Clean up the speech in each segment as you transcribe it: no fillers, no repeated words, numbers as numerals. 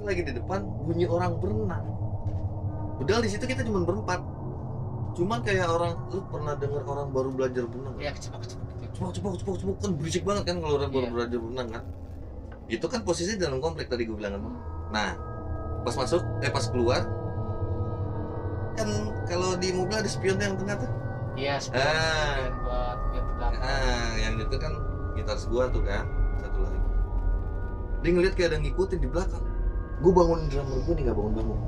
kita lagi di depan bunyi orang berenang. Padahal di situ kita cuma berempat. Cuman kayak orang, lu pernah dengar orang baru belajar berenang? Iya, kecepak. Cepak kan berisik banget kan kalau orang baru Iya. belajar berenang kan. Itu kan posisinya dalam komplek tadi gue bilang kan. Nah, pas masuk, pas keluar kan kalau di mobil ada spion yang tengah tuh. Iya, buat lihat ke belakang. Yang itu kan gitaris gua tuh kan, satu lagi. Dia ngeliat kayak ada yang ngikutin di belakang. Gue bangunin drummer gue nih, gak bangun-bangun.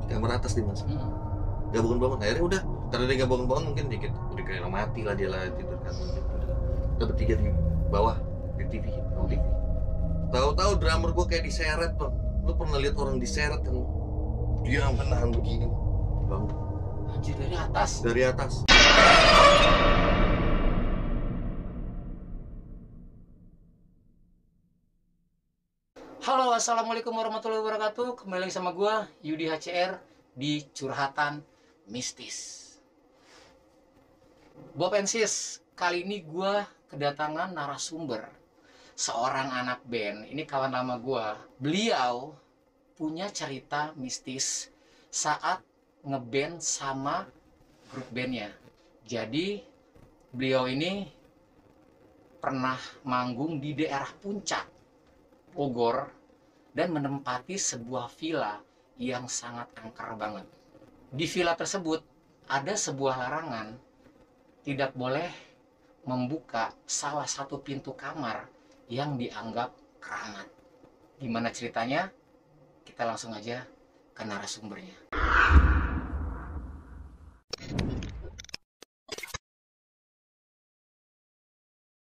Di kamar atas nih mas. Gak bangun-bangun. Akhirnya udah, karena dia gak bangun-bangun mungkin dikit udah kayak mati lah dia lah tidur kan. Udah bertiga di bawah di TV, Tahu-tahu drummer gue kayak diseret bang. Lu pernah lihat orang diseret kan? Dia menahan begini bang. Anjir, dari atas. Dari atas. Halo, assalamualaikum warahmatullahi wabarakatuh. Kembali lagi sama gua Yudi HCR di Curhatan Mistis. Bob Ensis, kali ini gua kedatangan narasumber, seorang anak band. Ini kawan lama gua. Beliau punya cerita mistis saat ngeband sama grup bandnya. Jadi beliau ini pernah manggung di daerah Puncak, Bogor, dan menempati sebuah villa yang sangat angker banget. Di villa tersebut ada sebuah larangan, tidak boleh membuka salah satu pintu kamar yang dianggap keramat. Gimana ceritanya? Kita langsung aja ke narasumbernya.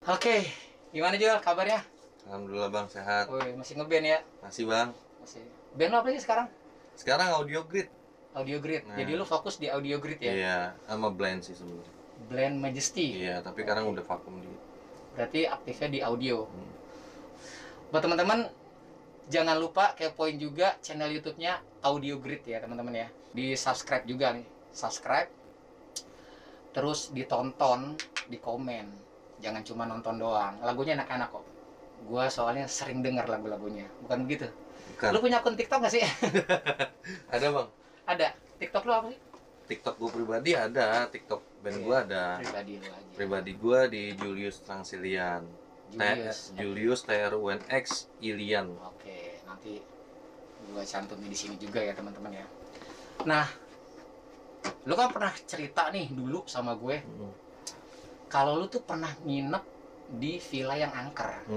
Oke, gimana Jual kabarnya? Alhamdulillah bang, sehat. Woi, masih ngeband ya? Masih bang. Masih. Band lo apa sih sekarang? Sekarang Audio Grid. Audio Grid. Nah. Jadi lo fokus di Audio Grid ya? Iya, sama Blend sih sebenarnya. Blend Majesty. Iya, tapi sekarang udah vakum di. Berarti aktifnya di audio. Buat teman-teman, jangan lupa kepoin juga channel YouTube-nya Audio Grid ya teman-teman ya. Di subscribe juga nih, subscribe. Terus ditonton, di komen. Jangan cuma nonton doang. Lagunya enak-enak kok. Gua soalnya sering dengar lagu-lagunya. Bukan begitu? Bukan. Lu punya akun TikTok gak sih? Ada bang. Ada. TikTok lu apa sih? TikTok gue pribadi ada, TikTok band gue ada. Pribadi lu aja. Pribadi gue di Julius Transilian. Julius TRUNX Ilian. Oke, nanti gua cantumin di sini juga ya teman-teman ya. Nah, lu kan pernah cerita nih dulu sama gue. Kalau lu tuh pernah nginep di villa yang angker.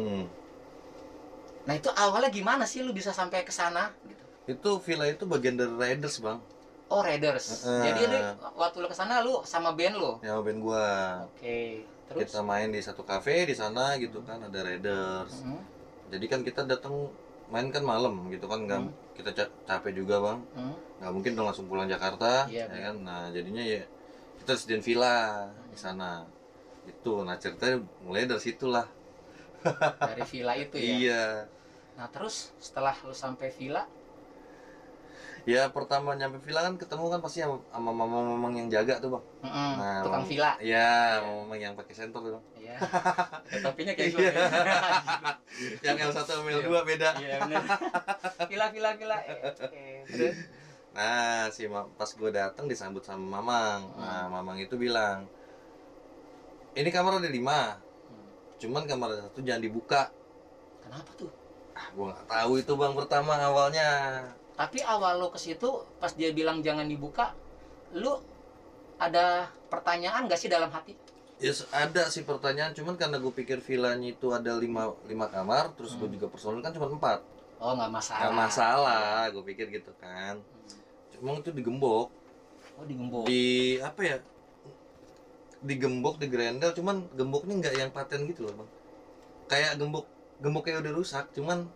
Nah, itu awalnya gimana sih lu bisa sampai ke sana gitu? Itu villa itu bagian dari Raiders bang. Oh, Raiders. Jadi lu waktu lu ke sana lu sama band lu? Ya band gua. Oke. Terus kita main di satu kafe di sana gitu kan, ada Raiders. Jadi kan kita datang main kan malam gitu kan, nggak kita capek juga bang. Nggak mungkin dong langsung pulang Jakarta, ya kan. Nah jadinya ya kita sediain villa di sana. Itu, nah ceritanya mulai dari situlah. Dari villa itu ya? Iya. Nah terus setelah lu sampai villa? Ya pertama nyampe villa kan ketemu kan pasti sama mamang yang jaga tuh bang. Nah, tukang villa. Iya, mamang yang pakai senter tuh bang. Iya. Topinya kayak gue. Yang L1 sama L2 beda. Iya benar. Villa. Terus? Nah, pas gue datang disambut sama mamang. Nah, mamang itu bilang, ini kamar ada 5. Cuman kamar 1 jangan dibuka. Kenapa tuh? Gue nggak tahu itu bang pertama awalnya. Tapi awal lo ke situ pas dia bilang jangan dibuka, lu ada pertanyaan gak sih dalam hati? Yes, ada sih pertanyaan, cuman karena gue pikir villanya itu ada 5 kamar, terus gue juga personil kan cuma 4. Oh nggak masalah. Nggak masalah, gue pikir gitu kan. Cuma itu digembok. Oh digembok. Di apa ya? Digembok, digrendel, cuman gemboknya nggak yang paten gitu loh bang. Kayak gembok kayak udah rusak, cuman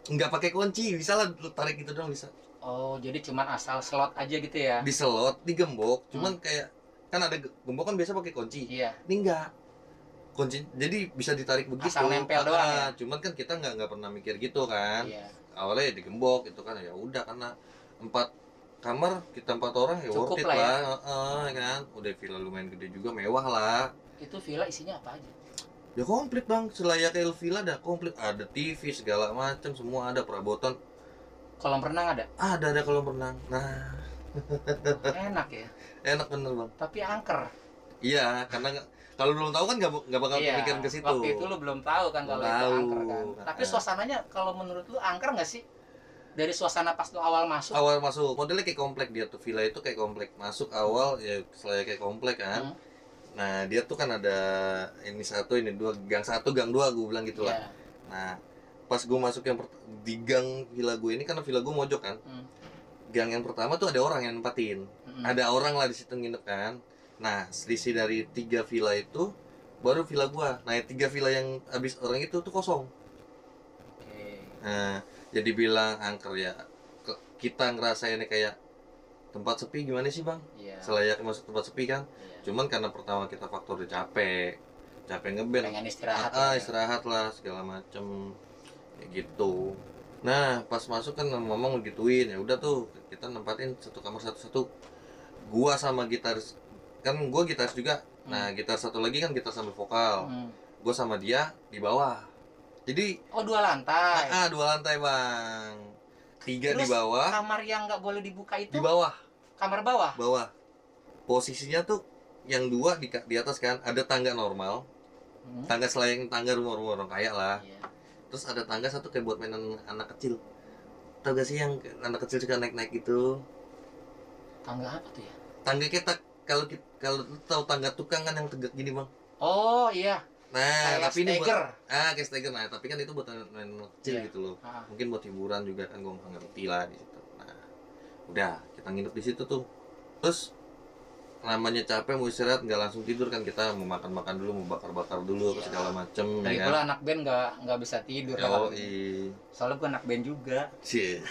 nggak pakai kunci, bisa lah lu tarik gitu dong bisa. Oh jadi cuman asal slot aja gitu ya? Di slot, digembok, cuman kayak kan ada gembok kan biasa pakai kunci. Iya. Ini enggak kunci, jadi bisa ditarik begitu. Asal nempel doang ya? Cuman kan kita nggak pernah mikir gitu kan. Iya. Awalnya ya digembok gitu kan, ya udah karena 4 kamar kita 4 orang ya cukup worth it lah ya. Kan udah villa lumayan gede juga, mewah lah. Itu villa isinya apa aja? Ya komplit bang, selayaknya villa ada komplit, ada TV segala macam semua ada, perabotan Kolam renang ada? Ada kolam renang. Nah, Enak ya. enak bener bang. Tapi angker. Iya, karena kalau belum tahu kan nggak bakal Iya, kepikiran ke situ. waktu itu lu belum tahu kan Belum kalau itu tahu. angker kan. Tapi suasananya kalau menurut lu angker nggak sih? Dari suasana pas lu awal masuk. Awal masuk, modelnya kayak komplek dia tuh, villa itu kayak komplek. Masuk awal ya selain kayak komplek kan. Nah dia tuh kan ada ini satu, ini dua, gang satu, gang dua, gue bilang gitu lah. Iya. Nah pas gue masuk di gang villa gue ini, karena villa gue mojok kan. Gang yang pertama tuh ada orang yang nempatin. Ada orang lah di situ nginep kan. Nah selisih dari 3 villa itu baru villa gue. Nah 3 villa yang habis orang itu tuh kosong. Nah jadi bilang angker ya, kita ngerasainnya kayak tempat sepi gimana sih bang? Iya. Selayaknya masuk tempat sepi kan. Iya. Cuman karena pertama kita faktornya capek ngeband, Pengen istirahat. istirahat lah segala macem kayak gitu. Nah pas masuk kan ngomong gituin, ya udah tuh kita nempatin satu kamar satu-satu. Gua sama gitaris, kan gua gitaris juga. Nah gitar satu lagi kan gitar sambil vokal. Gua sama dia di bawah. Jadi 2 lantai. 2 lantai bang. 3 Terus, di bawah. Kamar yang nggak boleh dibuka itu? Di bawah. Kamar bawah. Bawah. Posisinya tuh yang 2 di atas kan, ada tangga normal. Tangga selayaknya tangga rumah-rumah orang kaya lah. Iya. Terus ada tangga satu kayak buat mainan anak kecil. Tau gak sih yang anak kecil suka naik-naik gitu? Tangga apa tuh ya? Tangga kita kalau lu tahu tangga tukang kan yang tegak gini bang. Oh iya. Nah Kayak tapi ini steger. kayak steger. Nah tapi kan itu buat main kecil Iya. gitu loh. Ah. Mungkin buat hiburan juga kan, gue nggak ngerti lah di situ. Nah udah kita nginep di situ tuh. Terus namanya capek mau istirahat, nggak langsung tidur kan, kita mau makan dulu, mau bakar dulu, Iya. segala macem. Dari ya pula anak band nggak bisa tidur kan? Soalnya gue anak band juga. Cie.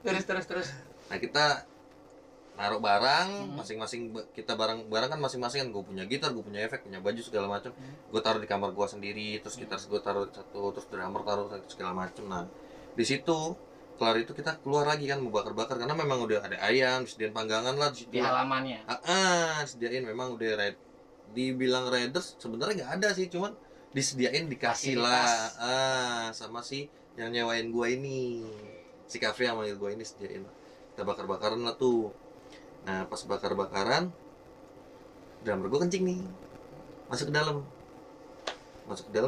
Terus. Nah kita naruh barang masing-masing, kita barang kan masing-masing kan. Gue punya gitar, gue punya efek, punya baju segala macam. Gue taruh di kamar gue sendiri, terus gitar gue taruh satu, terus drummer taruh segala macam. Nah di situ kelar itu kita keluar lagi kan, mau bakar karena memang udah ada ayam, disediain panggangan lah di situ. Di halamannya. Disediain, memang udah dibilang raiders sebenarnya nggak ada sih, cuman disediain, dikasih lah sama si yang nyewain gue ini, si kafe yang manggil gue ini sediain. Kita bakar-bakaran lah tuh. Nah pas bakar-bakaran drummer gue kencing nih, masuk ke dalam.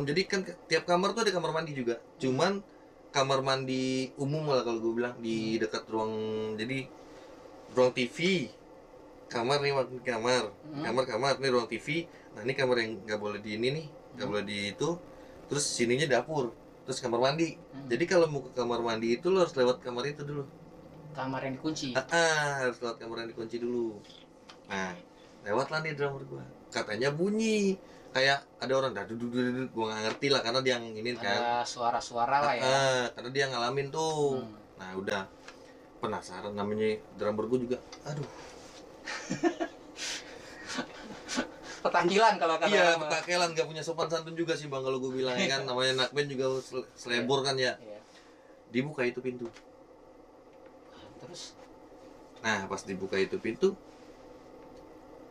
Jadi kan tiap kamar tuh ada kamar mandi juga, cuman kamar mandi umum lah kalau gue bilang, di dekat ruang, jadi ruang TV, kamar nih, kamar ini ruang TV. Nah ini kamar yang nggak boleh di ini nih, nggak boleh di itu. Terus sininya dapur, terus kamar mandi. Jadi kalau mau ke kamar mandi itu lo harus lewat kamar itu dulu. Kamar yang dikunci. Harus lewat kamar yang dikunci dulu. Nah lewatlah nih drummer gue, katanya bunyi kayak ada orang duduk, gue nggak ngerti lah karena dia yang ini kan. Ada suara-suara lah ya. Karena dia ngalamin tuh. Nah udah penasaran, namanya drummer gue juga, aduh. Petakilan kalau kata Iya, orang. petakilan, nggak punya sopan santun juga sih bang kalau gue bilang ya kan. Namanya anak band juga selebor kan ya. Iya. Dibuka itu pintu. Terus? Nah pas dibuka itu pintu,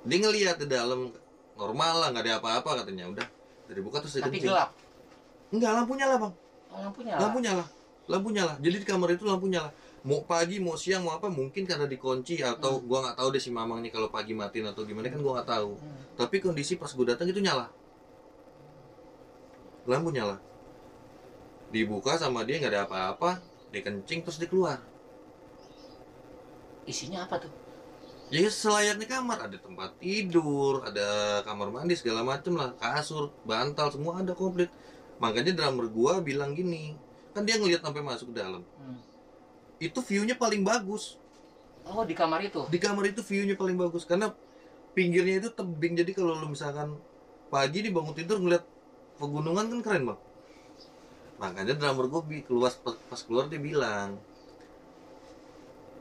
dia ngeliat di dalam normal lah, nggak ada apa-apa katanya. Udah dari buka terus dia Tapi kencing. gelap. Enggak, lampu nyala bang. Oh, Lampu nyala. Jadi di kamar itu lampu nyala. Mau pagi, mau siang, mau apa, mungkin karena dikunci atau gua nggak tahu deh si mamang nih kalau pagi matiin atau gimana kan gua nggak tahu. Tapi kondisi pas gua datang itu nyala. Lampu nyala. Dibuka sama dia, nggak ada apa-apa. Dia kencing terus dia keluar. Isinya apa tuh? Ya selayaknya kamar, ada tempat tidur, ada kamar mandi segala macem lah, kasur, bantal, semua ada komplit. Makanya drummer gua bilang gini, kan dia ngeliat sampai masuk ke dalam. Itu view-nya paling bagus. Oh, di kamar itu? Di kamar itu view-nya paling bagus karena pinggirnya itu tebing. Jadi kalau lu misalkan pagi nih bangun tidur ngeliat pegunungan kan keren bang. Makanya drummer gua pas keluar dia bilang,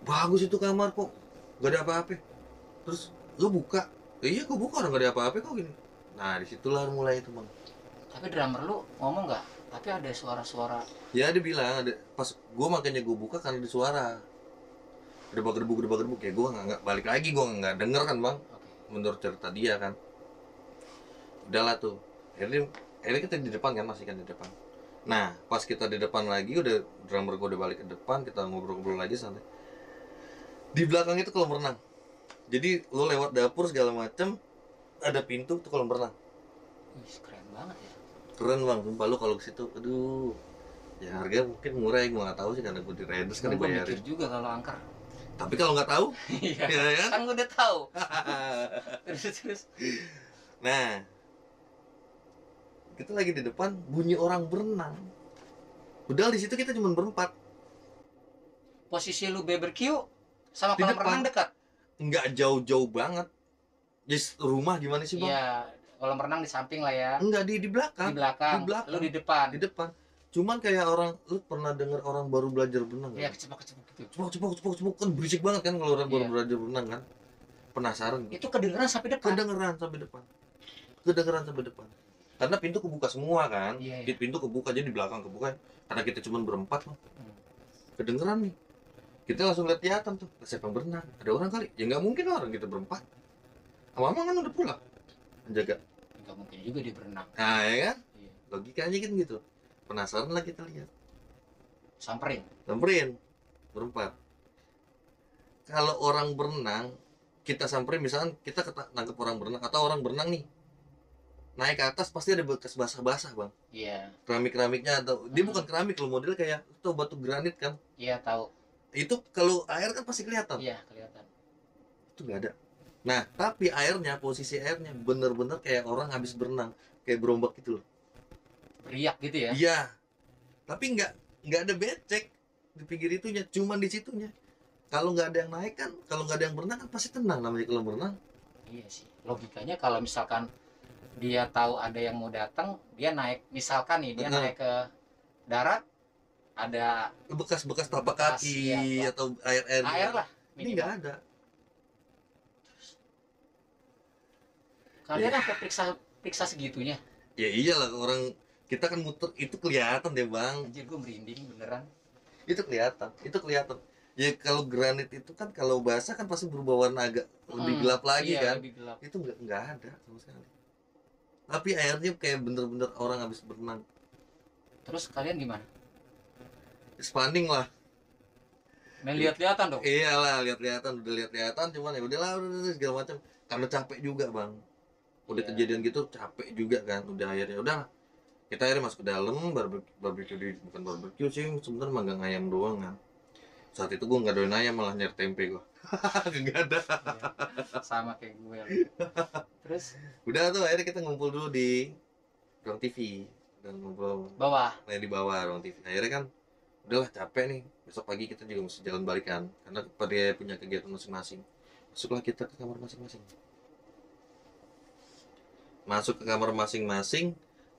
bagus itu kamar kok, gak ada apa-apa. Terus lu buka, iya gua buka, orang gak ada apa-apa kok gini. Nah disitulah mulai itu bang. Tapi drummer lu ngomong nggak? Tapi ada suara-suara. Ya dia bilang ada. Pas gua makanya gua buka karena ada suara. Gedebak-gedebuk kayak gua nggak balik lagi, gua nggak denger kan bang. Menurut cerita dia kan. Udahlah tuh. Akhirnya kita di depan kan, masih kan di depan. Nah pas kita di depan lagi, udah drummer gue udah balik ke depan, kita ngobrol-ngobrol lagi santai. Di belakang itu kolam renang. Jadi lo lewat dapur segala macem, ada pintu tuh kolam renang. Wih, keren banget ya. Keren bang, sumpah lo kalau ke situ, aduh. Ya harga mungkin murah ya, gue nggak tahu sih karena gue di Raiders kan Gue mikir dibayarin. juga kalau angker. Tapi kalau nggak tahu, Iya. ya kan? Kan gue udah tahu. Terus. Nah, kita lagi di depan bunyi orang berenang. Udah di situ kita cuma berempat. Posisi lu barbecue sama Di kolam depan. renang dekat. Nggak jauh-jauh banget. Just rumah gimana sih bang? Iya, kolam renang di samping lah ya. Enggak di belakang. Di belakang. Di belakang. Lu di depan. Di depan. Cuman kayak orang, lu pernah dengar orang baru belajar berenang Iya, nggak? kecepak-kecepak gitu. Cepuk kan berisik banget kan kalau orang baru Iya. belajar berenang kan? Penasaran gitu. Itu kedengeran sampai depan. Kedengeran sampai depan. Kedengeran sampai depan. Karena pintu kebuka semua kan? Iya, iya. Pintu kebuka, jadi di belakang kebuka. Karena kita cuma berempat loh. Hmm. Kedengeran nih. Kita langsung lihat kelihatan tuh, siapa yang berenang? Ada orang kali? Ya nggak mungkin orang kita berempat. Mama kan udah pulang menjaga. Enggak mungkin juga dia berenang. Nah ya kan? Iya. Logikanya kan gitu. Penasaran lah kita lihat. Samperin. Samperin berempat. Kalau orang berenang, kita samperin, misalkan kita nangkep orang berenang atau orang berenang nih naik ke atas, pasti ada bekas basah-basah bang. Iya. Keramik-keramiknya, atau dia bukan keramik loh, model kayak itu batu granit kan. Iya, tahu. Itu kalau air kan pasti kelihatan. Iya, kelihatan. Itu nggak ada. Nah tapi airnya, posisi airnya bener-bener kayak orang habis berenang, kayak berombak gitu loh. Beriak gitu ya. Iya. Tapi nggak ada becek di pinggir itunya, cuman di situnya. Kalau nggak ada yang naik kan, kalau nggak ada yang berenang kan pasti tenang namanya kalau berenang. Iya sih. Logikanya kalau misalkan dia tahu ada yang mau datang, dia naik, misalkan nih dia Benar. naik ke darat, ada Bekas-bekas tapak Bekas, kaki iya, atau air air lah Ini minimal. nggak ada. Kalian sampai periksa segitunya. Ya iyalah, orang kita kan muter itu kelihatan deh bang. Anjir, gue merinding beneran. Itu kelihatan. Ya kalau granit itu kan kalau basah kan pasti berubah warna agak lebih gelap lagi Iya, kan. lebih gelap. Itu nggak ada sama sekali. Tapi airnya kayak bener-bener orang habis berenang. Terus kalian gimana? Spanding lah. Main lihat-lihatan dong. Iyalah, udah lihat-lihatan, cuman ya udahlah, udah segala macam. Karena capek juga bang. Udah Iya. kejadian gitu capek juga kan. Udah akhirnya udah. Kita akhirnya masuk ke dalam, barbecue bukan barbecue sih, sebenarnya manggang ayam doang kan. Saat itu gue nggak doyan ayam, malah nyari tempe gue. Nggak ada. Iya. Sama kayak gue. Terus Udah tuh akhirnya kita ngumpul dulu di ruang TV dan ngobrol. bawah. Nah di bawah ruang TV. Akhirnya kan udahlah capek nih. Besok pagi kita juga mesti jalan balik kan, karena pada punya kegiatan masing-masing. Masuklah kita ke kamar masing-masing. Masuk ke kamar masing-masing,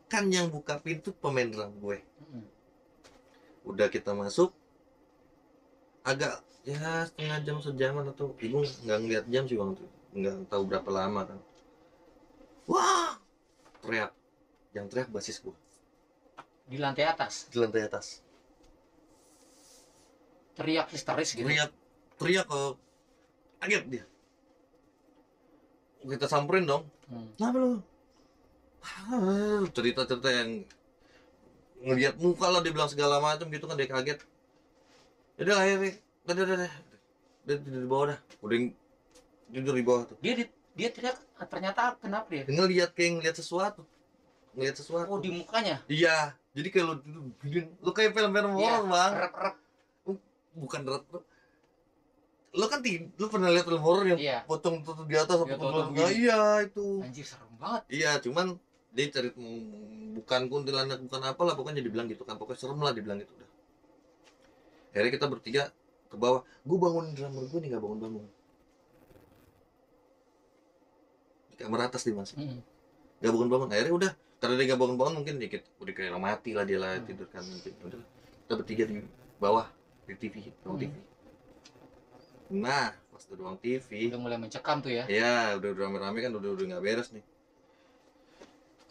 kan yang buka pintu pemain drum gue. Mm-mm. Udah kita masuk, agak ya setengah jam sejaman atau ibu nggak ngeliat jam sih bang, nggak tahu berapa lama kan. Wah, teriak, yang teriak basis gue Di lantai atas. di lantai atas. Teriak histeris gitu. Teriak kaget dia. Kita samperin dong. Kenapa lu? Cerita-cerita yang ngeliat muka lah, dia bilang segala macam gitu kan, dia kaget. Udah akhirnya udah tidur di bawah dah. Udah tidur di bawah tuh. Dia teriak, ternyata kenapa dia? Ngeliat sesuatu. Oh, di mukanya. Iya. Jadi kayak lu kayak film-film horor bang. Rep-rep. Bukan rep. Lo kan lu pernah lihat film horor yang Iya. pocong tuh di atas Iya, apa tuh, enggak? Iya itu. Anjir, serem banget. Iya, cuman dia cerita bukan kuntilanak, bukan apalah, pokoknya dibilang gitu kan. Pokoknya serem lah dibilang gitu udah. Akhirnya kita bertiga ke bawah. Gue bangunin drummer gue nih, nggak bangun-bangun. Di kamar atas dia masih. Nggak bangun-bangun. Akhirnya udah, karena dia nggak bangun-bangun mungkin dikit udah kayak mati lah dia lah tidur kan mungkin. Udah, kita bertiga di bawah di TV, ruang TV. Nah, pas di ruang TV Udah mulai mencekam tuh ya. ya udah rame-rame kan, udah nggak beres nih.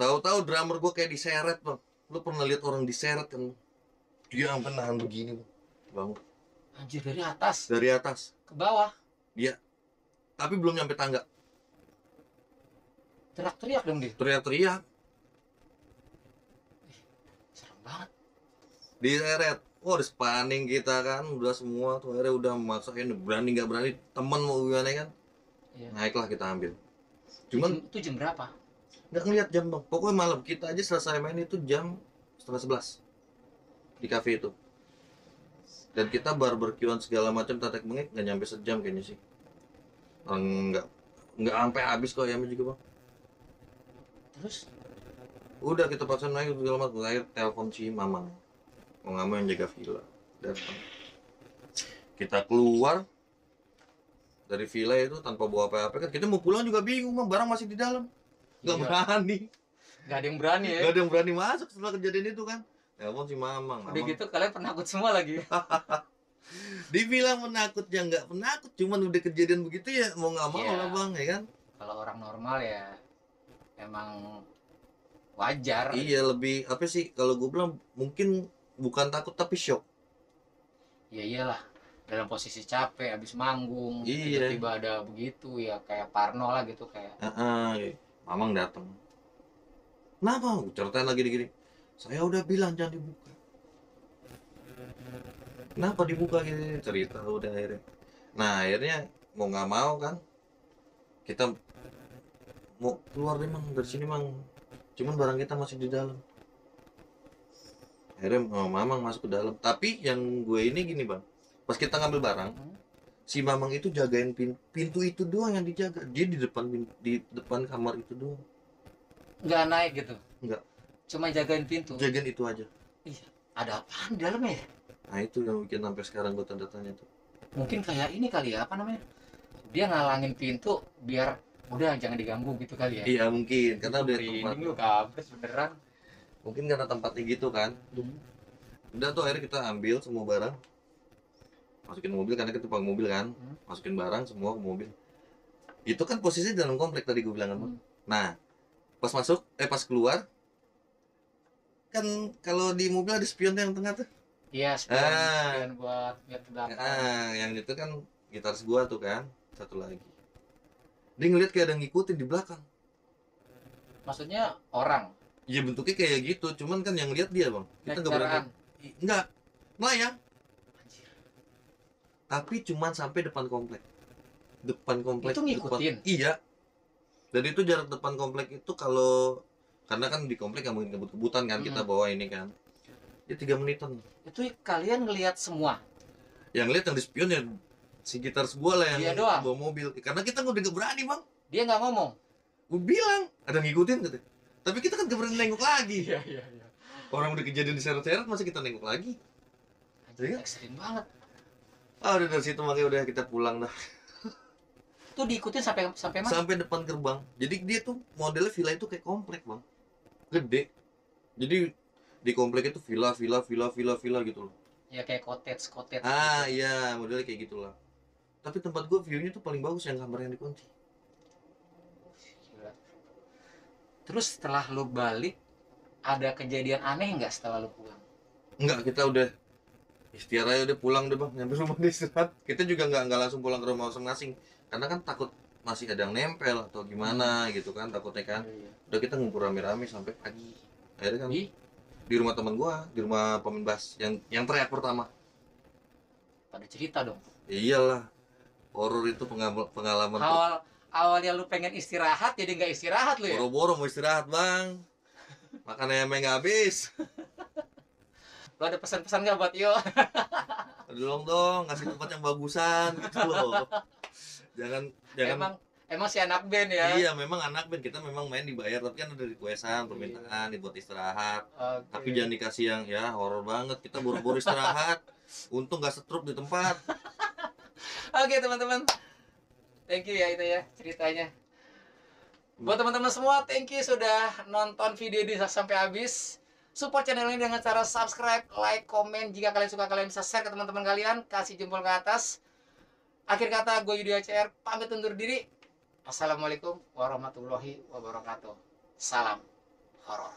Tahu-tahu drummer gue kayak diseret bang. Lu pernah lihat orang diseret kan? Dia sampai nahan begini bang. Anjir, dari atas Dari atas. ke bawah. Dia. Tapi belum nyampe tangga. Teriak-teriak dong dia. Teriak-teriak. Serem banget. diseret. Wah, di spanning kita kan udah semua tuh, akhirnya udah maksain berani nggak berani, temen mau gimana kan, Iya. naiklah kita ambil. Itu Cuman itu jam berapa? nggak ngeliat jam bang, pokoknya malam kita aja selesai main itu jam setengah 11 di kafe itu, dan kita barbekyuan segala macam tatek bengek nggak nyampe sejam kayaknya sih. Nggak nggak sampai habis kok ayamnya juga bang. Terus Udah kita paksa naik segala macam, akhir telepon si mamang, mau nggak mau yang jaga villa datang. Kita keluar dari villa itu tanpa bawa apa-apa kan, kita mau pulang juga bingung bang, barang masih di dalam, nggak Iya. berani, nggak ada yang berani ya. nggak ada yang berani masuk setelah kejadian itu kan. Telepon si mamang, Udah gitu kalian penakut semua lagi. dibilang penakut ya nggak penakut, cuman udah kejadian begitu ya mau nggak mau Iya. lah bang, ya kan. Kalau orang normal ya emang wajar. Iya, lebih apa sih kalau gue bilang, mungkin bukan takut tapi shock. Ya iyalah, dalam posisi capek habis manggung, Iya. tiba-tiba ada begitu ya kayak parno lah gitu kayak. Mamang datang, kenapa gue ceritain lagi gini, saya udah bilang jangan dibuka, kenapa dibuka gini, cerita udah akhirnya. Nah akhirnya mau nggak mau kan, kita mau keluar deh mang dari sini mang, cuman barang kita masih di dalam. Akhirnya mamang masuk ke dalam, tapi yang gue ini gini bang, pas kita ngambil barang, si mamang itu jagain pintu itu doang yang dijaga, dia di depan kamar itu doang, Nggak naik gitu. Nggak. Cuma jagain pintu. jagain itu aja. Iya, ada apaan di dalamnya ya? Nah itu yang bikin sampai sekarang gue tanda tanya tuh. Mungkin kayak ini kali ya, apa namanya? Dia ngalangin pintu biar udah jangan diganggu gitu kali ya. Iya mungkin karena udah tempat, Merinding lu kampret beneran. mungkin karena tempatnya gitu kan. Udah tuh akhirnya kita ambil semua barang, masukin mobil karena kita pakai mobil kan, masukin barang semua ke mobil. Itu kan posisinya dalam komplek tadi gue bilang kan. Nah pas masuk pas keluar kan, kalau di mobil ada spion yang tengah tuh. Iya, spion buat lihat ke belakang. Yang itu kan gitaris gua tuh kan, satu lagi. Dia ngeliat kayak ada yang ngikutin di belakang. Maksudnya orang. Iya bentuknya kayak gitu, cuman kan yang lihat dia bang. Kita nggak berani. Enggak, melayang. Anjir. Tapi cuman sampai depan komplek. Depan komplek. Itu ngikutin? Iya. Dan itu jarak depan komplek itu kalau, karena kan di komplek nggak mungkin kebut-kebutan kan, kita bawa ini kan. Ya 3 menitan. Itu kalian ngelihat semua? Yang lihat yang di spion ya si gitaris gua lah yang Dia doang? bawa mobil. Karena kita udah gak berani bang. Dia nggak ngomong? Gue bilang ada yang ngikutin gitu. Tapi kita kan gak berani nengok lagi. Iya. Orang udah kejadian diseret-seret, masa kita nengok lagi? Anjir, Iya. ekstrim banget. Udah dari situ makanya udah kita pulang dah. Itu diikutin sampai mana? Sampai depan gerbang. Jadi dia tuh modelnya villa itu kayak komplek bang, gede. Jadi di komplek itu villa gitu loh. Ya kayak cottage gitu. Iya modelnya kayak gitulah. Tapi tempat gua view-nya tuh paling bagus yang kamar yang dikunci. Gila. Terus setelah lu balik, ada kejadian aneh nggak setelah lu pulang? Enggak, kita udah ikhtiar aja, udah pulang deh bang, nyampe rumah udah istirahat. Kita juga nggak langsung pulang ke rumah masing-masing, karena kan takut masih ada yang nempel atau gimana gitu kan, takutnya kan. Udah kita ngumpul rame-rame sampai pagi. Akhirnya kan di rumah teman gua, di rumah pemain bass yang teriak pertama. Pada cerita dong. Iyalah, horor itu pengalaman. Awalnya lu pengen istirahat, jadi nggak istirahat lu ya? Boro-boro mau istirahat bang, makan ayamnya nggak habis. Lu ada pesan-pesan nggak buat Yo? Dong ngasih tempat yang bagusan gitu loh. Jangan Emang si anak band ya? Iya memang anak band, kita memang main dibayar, tapi kan ada requestan, permintaan buat istirahat. Okay. Tapi jangan dikasih yang ya horor banget, kita buru-buru istirahat. Untung nggak setrup di tempat. Oke teman-teman, thank you ya itu ya ceritanya. Buat teman-teman semua, thank you sudah nonton video ini sampai habis. Support channel ini dengan cara subscribe, like, komen. Jika kalian suka, kalian bisa share ke teman-teman kalian. Kasih jempol ke atas. Akhir kata, gue Yudi ACR pamit undur diri. Assalamualaikum warahmatullahi wabarakatuh. Salam horor.